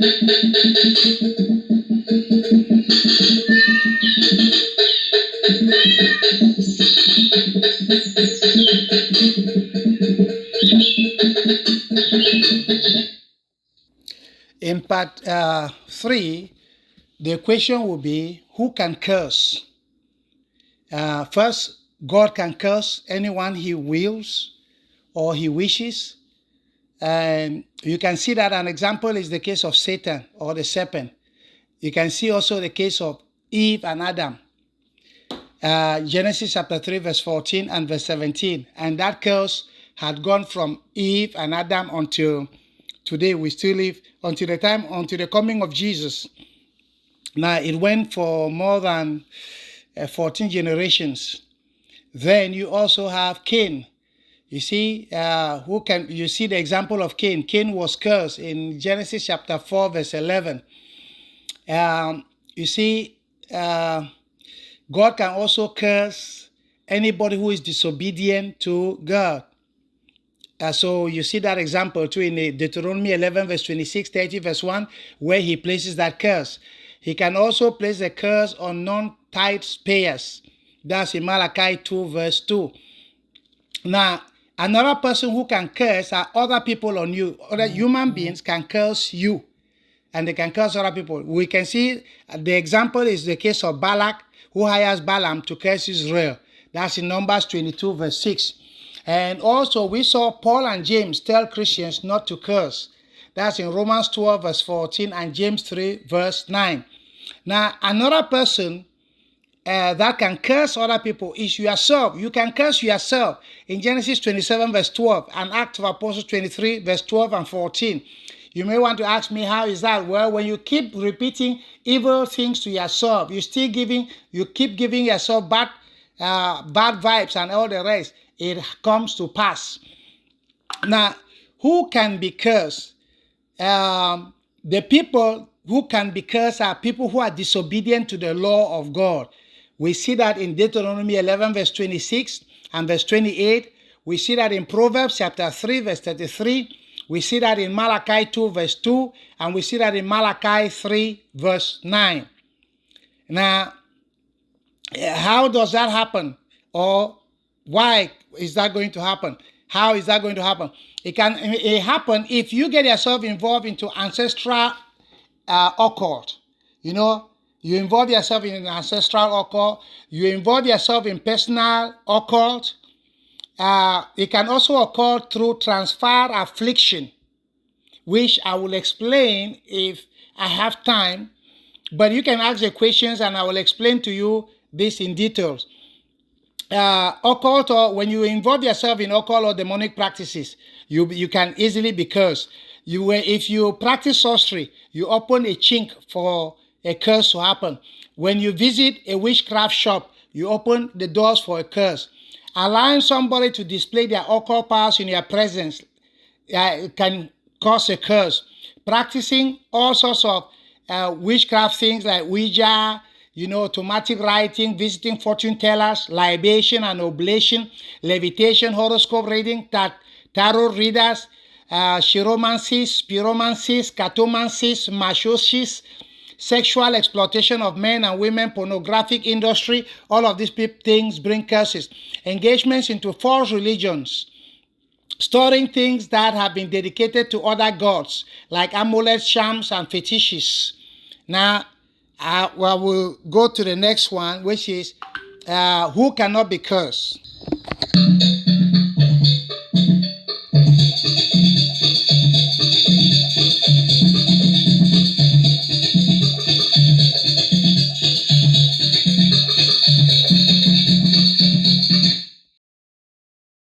In part 3, the question will be, who can curse? First, God can curse anyone he wills or he wishes. And you can see that an example is the case of Satan or the serpent. You can see also the case of Eve and Adam. Genesis chapter 3, verse 14 and verse 17. And that curse had gone from Eve and Adam until today. We still live until the coming of Jesus. Now, it went for more than 14 generations. Then you also have Cain. You see, you see the example of Cain. Cain was cursed in Genesis chapter 4, verse 11. You see, God can also curse anybody who is disobedient to God. So you see that example too in Deuteronomy 11, verse 26, 30, verse 1, where he places that curse. He can also place a curse on non-tithe payers. That's in Malachi 2, verse 2. Now, another person who can curse are other people on you. Other human beings can curse you, and they can curse other people. We can see the example is the case of Balak, who hires Balaam to curse Israel. That's in Numbers 22, verse 6. And also we saw Paul and James tell Christians not to curse. That's in Romans 12, verse 14, and James 3, verse 9. Now, another person that can curse other people is yourself. You can curse yourself in Genesis 27, verse 12, and Acts of Apostles 23, verse 12 and 14. You may want to ask me, how is that? Well, when you keep repeating evil things to yourself, you keep giving yourself bad vibes and all the rest, it comes to pass. Now, who can be cursed? The people who can be cursed are people who are disobedient to the law of God. We see that in Deuteronomy 11, verse 26 and verse 28. We see that in Proverbs chapter 3, verse 33. We see that in Malachi 2, verse 2. And we see that in Malachi 3, verse 9. Now, how does that happen? Or why is that going to happen? How is that going to happen? It can happen if you get yourself involved into ancestral occult. You involve yourself in an ancestral occult. You involve yourself in personal occult. It can also occur through transfer affliction, which I will explain if I have time. But you can ask the questions and I will explain to you this in details. Occult, or when you involve yourself in occult or demonic practices, you can easily be cursed. If you practice sorcery, you open a chink for a curse to happen. When you visit a witchcraft shop, you open the doors for a curse. Allowing somebody to display their occult powers in your presence can cause a curse. Practicing all sorts of witchcraft things like Ouija, automatic writing, visiting fortune tellers, libation and oblation, levitation, horoscope reading, tarot readers, chiromancies, spiromancies, cartomancies, machosis, sexual exploitation of men and women, pornographic industry, all of these things bring curses. Engagements into false religions, storing things that have been dedicated to other gods, like amulets, charms, and fetishes. Now, we'll go to the next one, which is who cannot be cursed.